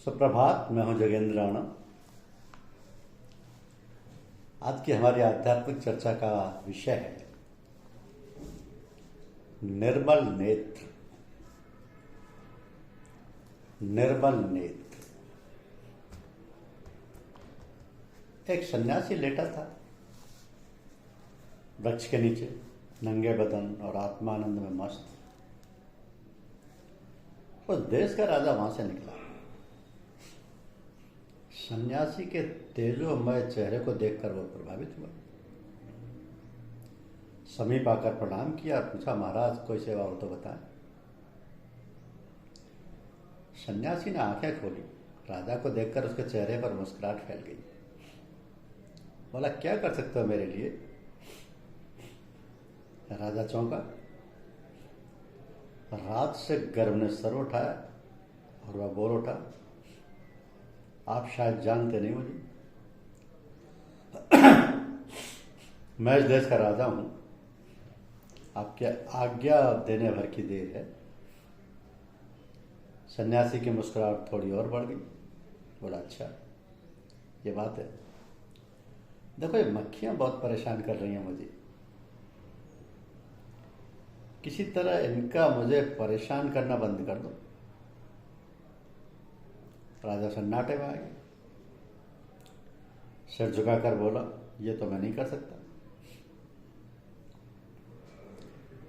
सुप्रभात। मैं हूं जगेंद्र राणा। आज की हमारी आध्यात्मिक चर्चा का विषय है निर्मल नेत्र। निर्मल नेत्र। एक सन्यासी लेटा था वृक्ष के नीचे, नंगे बदन और आत्मानंद में मस्त। उस देश का राजा वहां से निकला। सन्यासी के तेजोमय चेहरे को देखकर वो प्रभावित हुआ। समीप आकर प्रणाम किया और पूछा, महाराज कोई सेवा हो तो बताएं। सन्यासी ने आंखें खोली। राजा को देखकर उसके चेहरे पर मुस्कुराहट फैल गई। बोला, क्या कर सकते हो मेरे लिए? राजा चौंका। रात से गर्व ने सर उठाया और वह बोल उठा, आप शायद जानते नहीं मुझे। मैं इस देश का राजा हूं। आपके आज्ञा देने भर की देर है। सन्यासी की मुस्कुराहट थोड़ी और बढ़ गई। बोला, अच्छा ये बात है। देखो, ये मक्खियां बहुत परेशान कर रही हैं मुझे। किसी तरह इनका मुझे परेशान करना बंद कर दो। राजा सन्नाटे में आ गया। सिर झुकाकर बोला, ये तो मैं नहीं कर सकता।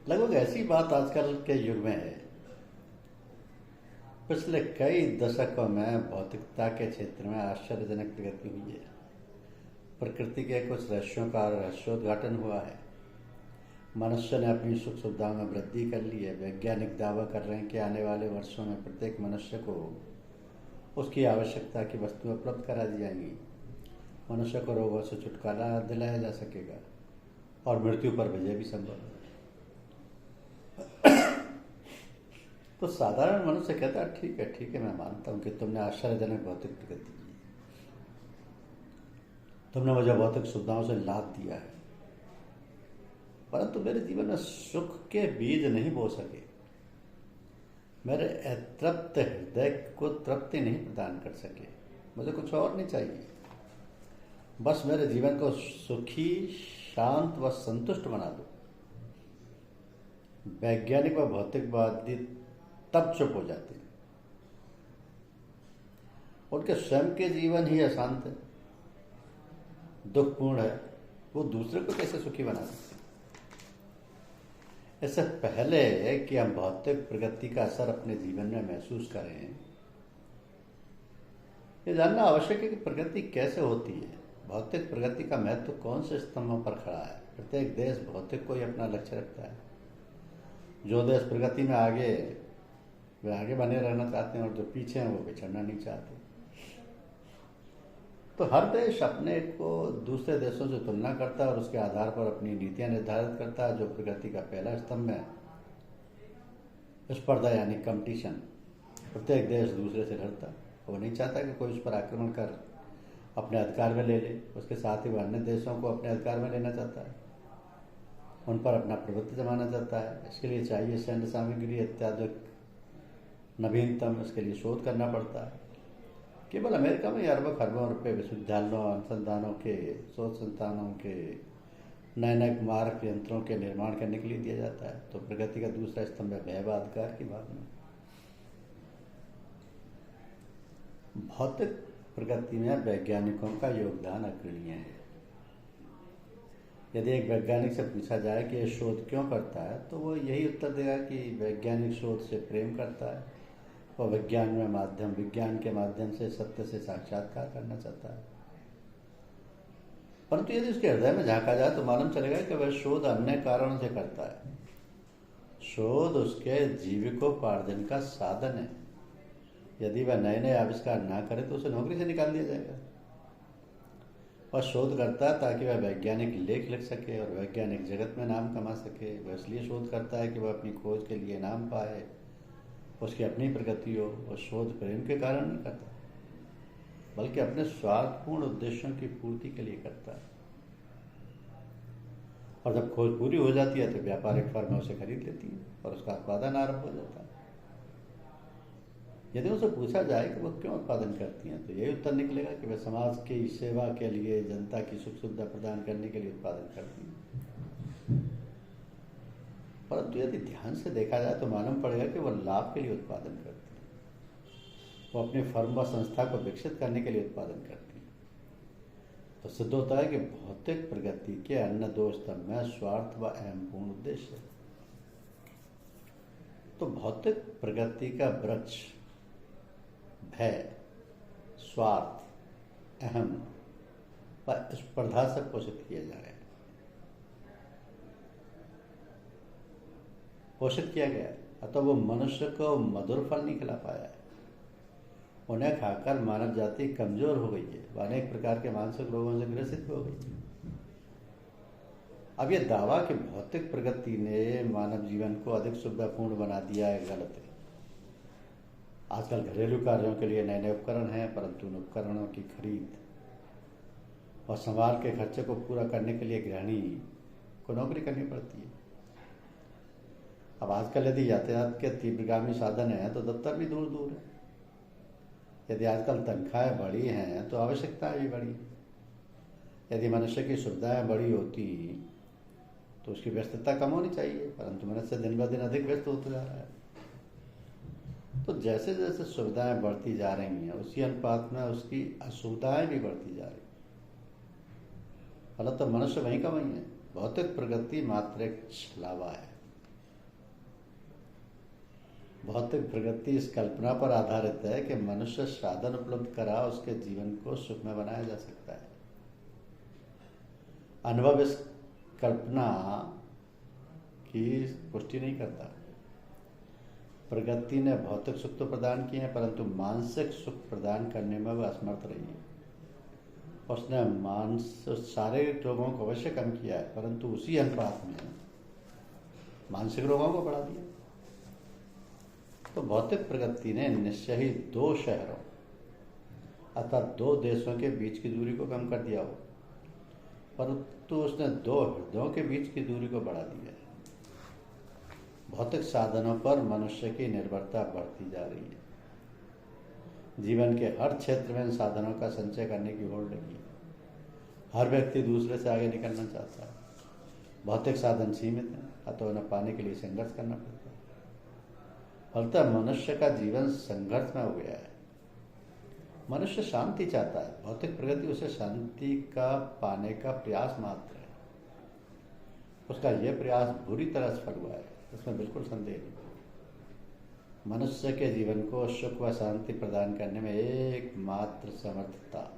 लगभग ऐसी बात आजकल के युग में है। पिछले कई दशकों में भौतिकता के क्षेत्र में आश्चर्यजनक प्रगति हुई है। प्रकृति के कुछ रहस्यों का रहस्योद्घाटन हुआ है। मनुष्य ने अपनी सुख सुविधाओं में वृद्धि कर ली है। वैज्ञानिक दावा कर रहे हैं कि आने वाले वर्षों में प्रत्येक मनुष्य को उसकी आवश्यकता की वस्तुएं उपलब्ध करा दी जाएंगी। मनुष्य को रोगों से छुटकारा दिलाया जा सकेगा और मृत्यु पर विजय भी संभव है। तो साधारण मनुष्य कहता है, ठीक है, मैं मानता हूं कि तुमने आश्चर्यजनक भौतिक प्रगति की। तुमने मुझे भौतिक सुविधाओं से लाभ दिया है, परंतु मेरे जीवन में सुख के बीज नहीं बो सके। मेरे अतृप्त हृदय को तृप्ति नहीं प्रदान कर सके। मुझे कुछ और नहीं चाहिए। बस मेरे जीवन को सुखी, शांत व संतुष्ट बना दो। वैज्ञानिक व भौतिकवादी तब चुप हो जाते हैं। उनके स्वयं के जीवन ही अशांत है, दुखपूर्ण है। वो दूसरे को कैसे सुखी बना सकते? इससे पहले कि हम भौतिक प्रगति का असर अपने जीवन में महसूस करें, ये जानना आवश्यक है कि प्रगति कैसे होती है। भौतिक प्रगति का महत्व कौन से स्तंभों पर खड़ा है? प्रत्येक देश भौतिक को ही अपना लक्ष्य रखता है। जो देश प्रगति में आगे, वे आगे बने रहना चाहते हैं और जो पीछे हैं वो पिछड़ना नहीं चाहते। तो हर देश अपने को दूसरे देशों से तुलना करता है और उसके आधार पर अपनी नीतियां निर्धारित करता है। जो प्रगति का पहला स्तंभ है, स्पर्धा यानी कंपटीशन। प्रत्येक देश दूसरे से लड़ता है। वो नहीं चाहता कि कोई उस पर आक्रमण कर अपने अधिकार में ले ले। उसके साथ ही वो अन्य देशों को अपने अधिकार में लेना चाहता है, उन पर अपना प्रभुत्व जमाना चाहता है। इसके लिए चाहिए सैन्य सामग्री, अत्याधुनिक नवीनतम। इसके लिए शोध करना पड़ता है। केवल अमेरिका में अरबों खरबों रुपये विश्वविद्यालयों, अनुसंधानों के, शोध संस्थानों के, नए नए मारक यंत्रों के निर्माण करने के लिए दिया जाता है। तो प्रगति का दूसरा स्तंभ है वैभवाधिकार की भावना। भौतिक प्रगति में वैज्ञानिकों का योगदान अग्रणीय है। यदि एक वैज्ञानिक से पूछा जाए कि यह शोध क्यों करता है, तो वो यही उत्तर देगा कि वैज्ञानिक शोध से प्रेम करता है और विज्ञान के माध्यम से सत्य से साक्षात्कार करना चाहता है। परंतु यदि उसके हृदय में झांका जाए तो मालूम चलेगा कि वह शोध अन्य कारणों से करता है। शोध उसके जीविकोपार्जन का साधन है। यदि वह नए नए आविष्कार ना करे तो उसे नौकरी से निकाल दिया जाएगा। वह शोध करता है ताकि वह वैज्ञानिक लेख लिख सके और वैज्ञानिक जगत में नाम कमा सके। वह इसलिए शोध करता है कि वह अपनी खोज के लिए नाम पाए, उसकी अपनी प्रगति हो। वह शोध प्रेम के कारण नहीं करता, बल्कि अपने स्वार्थपूर्ण उद्देश्यों की पूर्ति के लिए करता है। और जब खोज पूरी हो जाती है तो व्यापारिक फर्म उसे खरीद लेती है और उसका उत्पादन आरंभ हो जाता है। यदि उनसे पूछा जाए कि वो क्यों उत्पादन करती हैं, तो यही उत्तर निकलेगा कि वे समाज की सेवा के लिए, जनता की सुख सुविधा प्रदान करने के लिए उत्पादन करती हैं। परंतु यदि ध्यान से देखा जाए तो मालूम पड़ेगा कि वह लाभ के लिए उत्पादन करती हैं, वो अपने फर्म व संस्था को विकसित करने के लिए उत्पादन करती हैं। तो सिद्ध होता है कि भौतिक प्रगति के अन्य दो स्तंभ में स्वार्थ व अहमपूर्ण उद्देश्य है। तो भौतिक प्रगति का वृक्ष भय, स्वार्थ, अहम व स्पर्धा से पोषित किए जा रहे हैं, पोषित किया गया है। अतः वो मनुष्य को मधुर फल नहीं खिला पाया है। उन्हें खाकर मानव जाति कमजोर हो गई है, वह अनेक प्रकार के मानसिक रोगों से ग्रसित हो गई है। अब यह दावा कि भौतिक प्रगति ने मानव जीवन को अधिक सुविधापूर्ण बना दिया है, गलत है। आजकल घरेलू कार्यों के लिए नए नए उपकरण हैं, परंतु उन उपकरणों की खरीद और संभाल के खर्चे को पूरा करने के लिए गृहिणी को नौकरी करनी पड़ती है। अब आजकल यदि यातायात के तीव्रगामी साधन हैं तो दफ्तर भी दूर दूर है। यदि आजकल तनख्वाहें बढ़ी हैं तो आवश्यकताएं भी बढ़ी। यदि मनुष्य की सुविधाएं बड़ी होती तो उसकी व्यस्तता कम होनी चाहिए, परंतु मनुष्य दिन ब दिन अधिक व्यस्त होता जा रहा है। तो जैसे जैसे सुविधाएं बढ़ती जा रही हैं, उसी अनुपात में उसकी असुविधाएं भी बढ़ती जा रही। फलतः तो मनुष्य वहीं का वहीं है। भौतिक प्रगति मात्र एक छलावा है। भौतिक प्रगति इस कल्पना पर आधारित है कि मनुष्य साधन उपलब्ध करा उसके जीवन को सुखमय बनाया जा सकता है। अनुभव इस कल्पना की पुष्टि नहीं करता। प्रगति ने भौतिक सुख तो प्रदान किए हैं, परंतु मानसिक सुख प्रदान करने में वह असमर्थ रही है। उसने शारीरिक रोगों को अवश्य कम किया है, परंतु उसी अनुपात में मानसिक रोगों को बढ़ा दिया। तो भौतिक प्रगति ने निश्चय ही दो शहरों अर्थात दो देशों के बीच की दूरी को कम कर दिया हो, परंतु उसने दो हृदयों के बीच की दूरी को बढ़ा दिया है। भौतिक साधनों पर मनुष्य की निर्भरता बढ़ती जा रही है। जीवन के हर क्षेत्र में इन साधनों का संचय करने की होड़ लगी है। हर व्यक्ति दूसरे से आगे निकलना चाहता है। भौतिक साधन सीमित हैं, अतः उन्हें पाने के लिए संघर्ष करना पड़ता है। फलतः मनुष्य का जीवन संघर्ष में हो गया है। मनुष्य शांति चाहता है। भौतिक प्रगति उसे शांति का पाने का प्रयास मात्र है। उसका यह प्रयास बुरी तरह सफल हुआ है, इसमें बिल्कुल संदेह नहीं। मनुष्य के जीवन को सुख व शांति प्रदान करने में एकमात्र समर्थता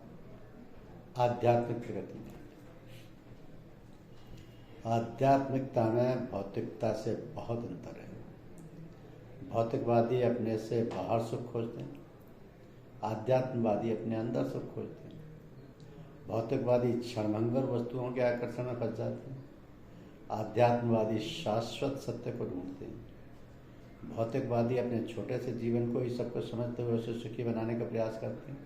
आध्यात्मिक प्रगति में। आध्यात्मिकता में भौतिकता से बहुत अंतर है। भौतिकवादी अपने से बाहर सुख खोजते हैं, आध्यात्मवादी अपने अंदर सुख खोजते हैं। भौतिकवादी क्षणभंगुर वस्तुओं के आकर्षण में फंस जाते हैं, आध्यात्मवादी शाश्वत सत्य को ढूंढते हैं। भौतिकवादी अपने छोटे से जीवन को ही सब कुछ समझते हुए उसे सुखी बनाने का प्रयास करते हैं।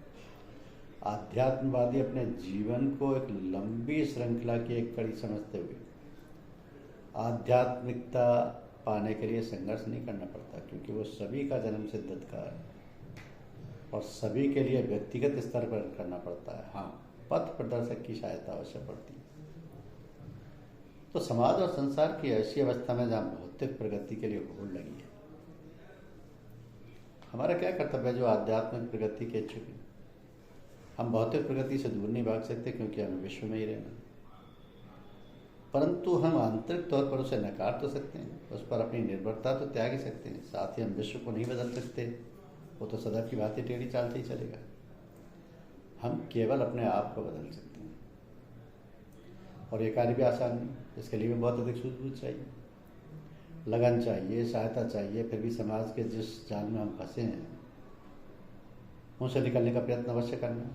आध्यात्मवादी अपने जीवन को एक लंबी श्रृंखला की एक कड़ी समझते हुए आध्यात्मिकता पाने के लिए संघर्ष नहीं करना पड़ता, क्योंकि वो सभी का जन्म सिद्ध अधिकार है और सभी के लिए व्यक्तिगत स्तर पर करना पड़ता है। हाँ, पथ प्रदर्शक की सहायता अवश्य पड़ती है। तो समाज और संसार की ऐसी अवस्था में जहाँ भौतिक प्रगति के लिए होड़ लगी है, हमारा क्या कर्तव्य है जो आध्यात्मिक प्रगति के इच्छुक हैं? हम भौतिक प्रगति से दूर नहीं भाग सकते, क्योंकि हमें विश्व में ही रहना, परंतु हम आंतरिक तौर पर उसे नकार तो सकते हैं, उस पर अपनी निर्भरता तो त्याग ही सकते हैं। साथ ही हम विश्व को नहीं बदल सकते, वो तो सदैव की भांति टेढ़ी चालते ही चलेगा। हम केवल अपने आप को बदल सकते हैं, और ये कार्य भी आसान नहीं। इसके लिए भी बहुत अधिक सूझबूझ चाहिए, लगन चाहिए, सहायता चाहिए। फिर भी समाज के जिस जाल में हम फंसे हैं उनसे निकलने का प्रयत्न अवश्य करना।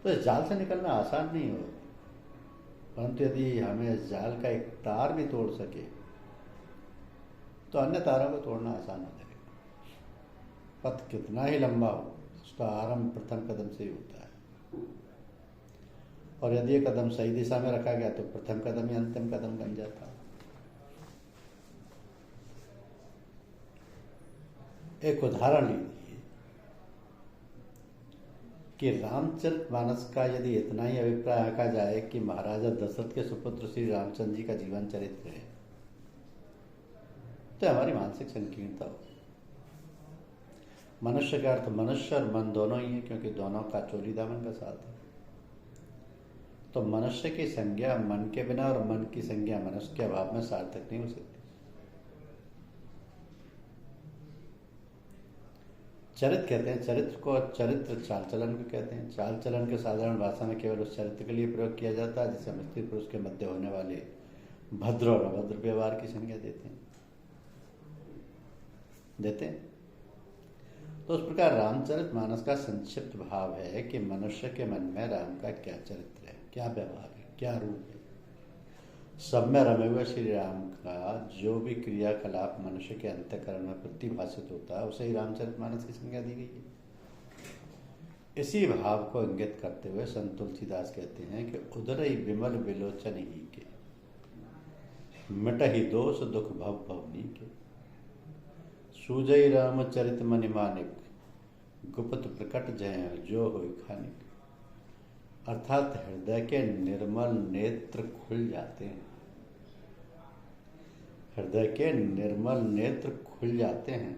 तो इस जाल से निकलना आसान नहीं हो, परंतु यदि हमें इस जाल का एक तार भी तोड़ सके तो अन्य तारों को तोड़ना आसान हो जाएगा। पथ कितना ही लंबा हो, उसका आरंभ प्रथम कदम से ही होता है, और यदि ये कदम सही दिशा में रखा गया तो प्रथम कदम ही अंतिम कदम बन जाता है। एक उदाहरण लीजिए कि रामचरितमानस का यदि इतना ही अभिप्राय आंका जाए कि महाराजा दशरथ के सुपुत्र श्री रामचंद्र जी का जीवन चरित्र है, तो हमारी मानसिक संकीर्णता हो। मनुष्य का अर्थ मनुष्य और मन दोनों ही है, क्योंकि दोनों का चोली दामन का साथ है। तो मनुष्य की संज्ञा मन के बिना और मन की संज्ञा मनुष्य के अभाव में सार्थक नहीं हो सकती। चरित्र कहते हैं, चरित्र को चरित्र चाल चलन को कहते हैं। चाल चलन के साधारण भाषा में केवल उस चरित्र के लिए प्रयोग किया जाता है जिसे हम स्त्री पुरुष के मध्य होने वाले भद्र और अभद्र व्यवहार की संज्ञा देते हैं। तो उस प्रकार रामचरितमानस का संक्षिप्त भाव है कि मनुष्य के मन में राम का क्या चरित्र है, क्या व्यवहार है, क्या रूप है। सब में रमे हुए श्री राम का जो भी क्रियाकलाप मनुष्य के अंतःकरण में प्रतिभाषित होता है उसे ही रामचरितमानस की संज्ञा दी गई है। इसी भाव को इंगित करते हुए संत तुलसीदास कहते हैं कि उदरई विमल विलोचन ही के, मिटहि दोष दुख भव भवनी के, सूजई रामचरित मनि मानिक, गुप्त प्रकट जय जो होई खानिक। अर्थात हृदय के निर्मल नेत्र खुल जाते हैं, हृदय के निर्मल नेत्र खुल जाते हैं,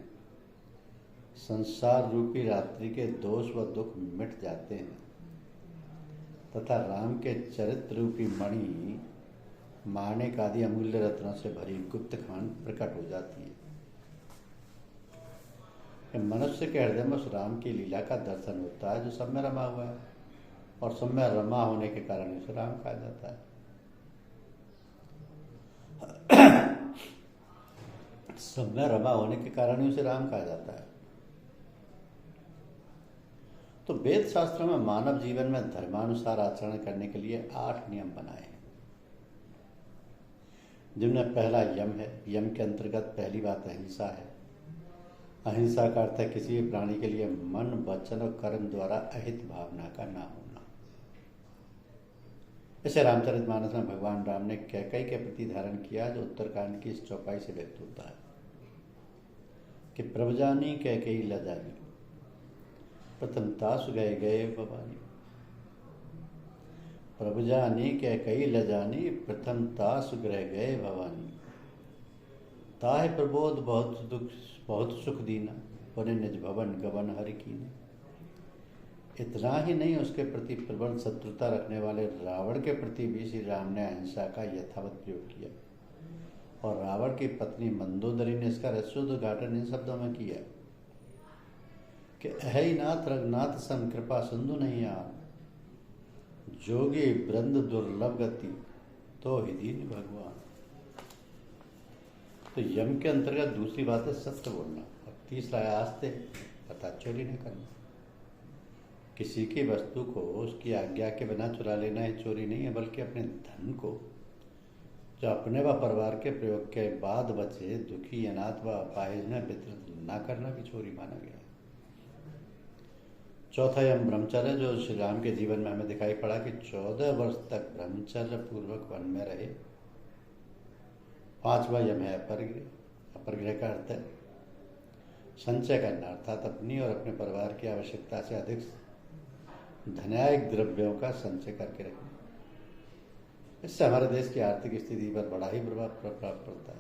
संसार रूपी रात्रि के दोष व दुख मिट जाते हैं तथा राम के चरित्र रूपी मणि माणिक आदि अमूल्य रत्नों से भरी गुप्त खान प्रकट हो जाती है। मनुष्य के हृदय में उस राम की लीला का दर्शन होता है जो सब में रमा हुआ है, और सब में रमा होने के कारण उसे राम कहा जाता है। सब में रमा होने के कारण ही उसे राम कहा जाता है। तो वेद शास्त्रों में मानव जीवन में धर्मानुसार आचरण करने के लिए 8 नियम बनाए हैं, जिनमें पहला यम है। यम के अंतर्गत पहली बात अहिंसा है। अहिंसा का अर्थ है किसी भी प्राणी के लिए मन, वचन और कर्म द्वारा अहित भावना का ना होना। इसे रामचरितमानस में भगवान राम ने कैकेयी के प्रति धारण किया, जो उत्तरकांड की इस चौपाई से व्यक्त होता है कि प्रभुजानी कैकेयी लजानी, प्रथम तासु गए गए भवानी। प्रभुजानी कैकेयी लजानी, प्रथम तासु गए गए भवानी। ताहि प्रबोध बहुत सुख दीना, पुण्य निज भवन गवन हरि कीना। इतना ही नहीं, उसके प्रति प्रबल शत्रुता रखने वाले रावण के प्रति भी श्री राम ने अहिंसा का यथावत प्रयोग किया, और रावण की पत्नी मंदोदरी ने इसका रसोद्घाटन इन शब्दों में किया कि अहि नाथ रघुनाथ सम कृपा सिंधु नहीं आ, जोगी वृंद दुर्लभ गति तो ही दीन भगवान। तो यम के अंतर्गत दूसरी बात है सत्य बोलना, और तीसरा है आस्ते अर्थात चोरी नहीं करना। किसी की वस्तु को उसकी आज्ञा के बिना चुरा लेना ही चोरी नहीं है, बल्कि अपने धन को जो अपने व परिवार के प्रयोग के बाद बचे दुखी, अनाथ व अपाहिज में वितरित न करना भी चोरी माना गया है। चौथा यम ब्रह्मचर्य, जो श्री राम के जीवन में हमें दिखाई पड़ा कि 14 वर्ष तक ब्रह्मचर्य पूर्वक वन में रहे। 5वां यम है अपरगृह। अपरगृह का अर्थ है संचय करना, अर्थात अपनी और अपने परिवार की आवश्यकता से अधिक धनायक द्रव्यों का संचय करके रखना। इससे हमारे देश की आर्थिक स्थिति पर बड़ा ही प्रभाव प्राप्त पड़ता है,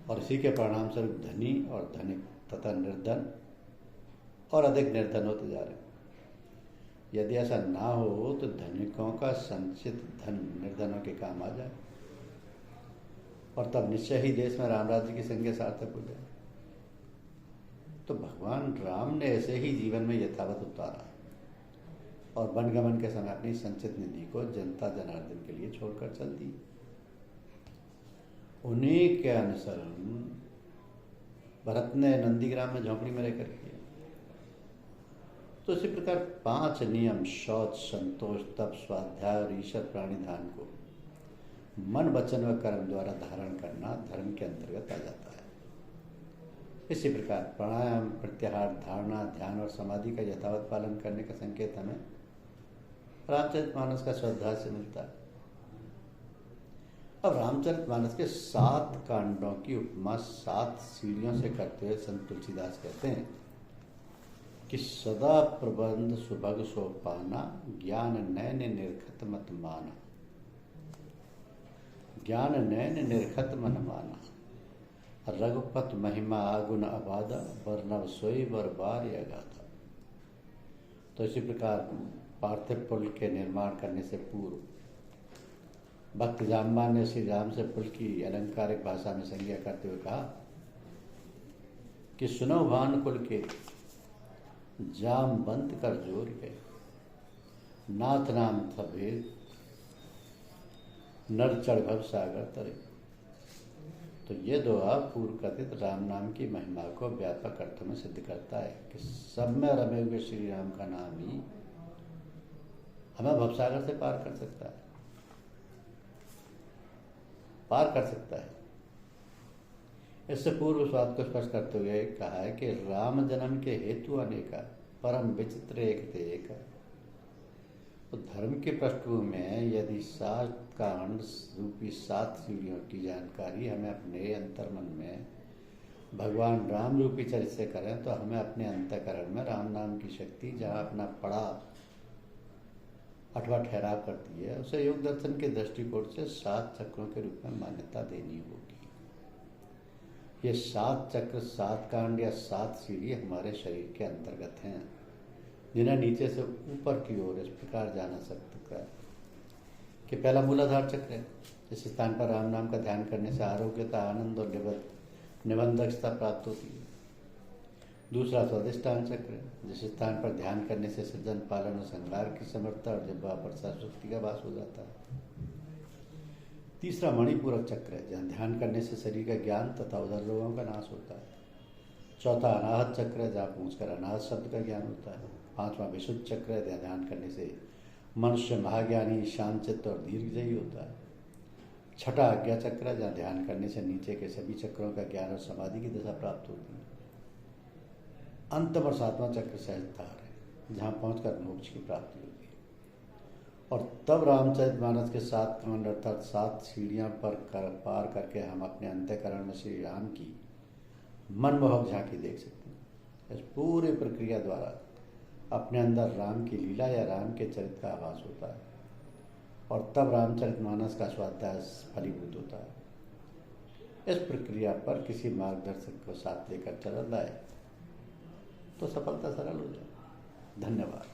और इसी के परिणाम स्वरूप धनी और धनिक तथा निर्धन और अधिक निर्धन होते जा रहे हैं। यदि ऐसा ना हो तो धनिकों का संचित धन निर्धनों के काम आ जाए, और तब निश्चय ही देश में राम राज्य की संज्ञा सार्थक हो जाए। तो भगवान राम ने ऐसे ही जीवन में यथावत उतारा, और वनगमन के समय अपनी संचित निधि को जनता जनार्दन के लिए छोड़कर चल दी। उन्हीं के अनुसरण भरत ने नंदीग्राम में झोंपड़ी में रहकर किया। तो इसी प्रकार 5 नियम शौच, संतोष, तप, स्वाध्याय और ईश्वर प्राणिधान को मन, वचन व कर्म द्वारा धारण करना धर्म के अंतर्गत आ जाता है। इसी प्रकार प्राणायाम, प्रत्याहार, धारणा, ध्यान और समाधि का यथावत पालन करने का संकेत हमें रामचरितमानस का स्वाध्याय से मिलता है। अब रामचरितमानस के 7 कांडों की उपमा 7 सीढ़ियों से करते हुए संत तुलसीदास कहते हैं कि सदा प्रबंध सुभग सोपाना, ज्ञान नैन निर्खत मत माना। ज्ञान नैन निर्खत मन माना, रघुपत महिमा आगुन अबादा, वर्णव सोई बर बार अगाधा। तो इसी प्रकार पार्थिव पुल के निर्माण करने से पूर्व भक्त जाम्बान ने श्री राम से पुल की अलंकारिक भाषा में संज्ञा करते हुए कहा कि सुनो भान कुल के, जाम बंद कर जोर गए, नाथ नाम था भेद, नर चढ़ भव सागर तरे। तो ये दोहा पूर्व कथित राम नाम की महिमा को व्यापक अर्थों में सिद्ध करता है कि सब में रमे हुए श्री राम का नाम ही हमें भवसागर से पार कर सकता है, पार कर सकता है। इससे पूर्व उस बात को स्पष्ट करते हुए कहा है कि राम जन्म के हेतु अनेका, परम विचित्र एक थे एक। तो धर्म की पृष्ठभूमि में यदि 7 कांड रूपी 7 सीढ़ियों की जानकारी हमें अपने अंतर्मन में भगवान राम रूपी चरित्र से करें, तो हमें अपने अंतःकरण में राम नाम की शक्ति जहाँ अपना पड़ा अथवा ठहराव करती है, उसे योग दर्शन के दृष्टिकोण से 7 चक्रों के रूप में मान्यता देनी होगी। ये 7 चक्र, 7 कांड या 7 सीढ़ी हमारे शरीर के अंतर्गत हैं, जिन्हें नीचे से ऊपर की ओर इस प्रकार जाना सकता है कि पहला मूलाधार चक्र है, जिस स्थान पर राम नाम का ध्यान करने से आरोग्यता, आनंद और निबंधकता प्राप्त होती है। दूसरा स्वादिष्टान चक्र है, जिस स्थान पर ध्यान करने से सृजन, पालन और संहार की समर्थता और जिह्वा पर सरस्वती का वास हो जाता है। तीसरा मणिपूरक चक्र है, जहाँ ध्यान करने से शरीर का ज्ञान तथा उदर रोगों का नाश होता है। चौथा अनाहत चक्र है, जहाँ पहुँचकर अनाहत शब्द का ज्ञान होता है। 5वां विशुद्ध चक्र है, जहाँ ध्यान करने से मनुष्य महाज्ञानी, शांतचित्त और दीर्घजयी होता है। छठा आज्ञा चक्र है, जहाँ ध्यान करने से नीचे के सभी चक्रों का ज्ञान और समाधि की दशा प्राप्त होती है। अंतम और 7वां चक्र सहजधार है, जहाँ पहुंचकर मोक्ष की प्राप्ति होती है। और तब रामचरितमानस के 7 कांड अर्थात 7 सीढ़ियाँ पर पार करके हम अपने अंतःकरण में श्री राम की मनमोहक झांकी देख सकते हैं। इस पूरी प्रक्रिया द्वारा अपने अंदर राम की लीला या राम के चरित्र का आभास होता है, और तब रामचरितमानस का स्वाध्याय फलीभूत होता है। इस प्रक्रिया पर किसी मार्गदर्शक को साथ लेकर चल रहा है तो सफलता सरल हो जाए। धन्यवाद।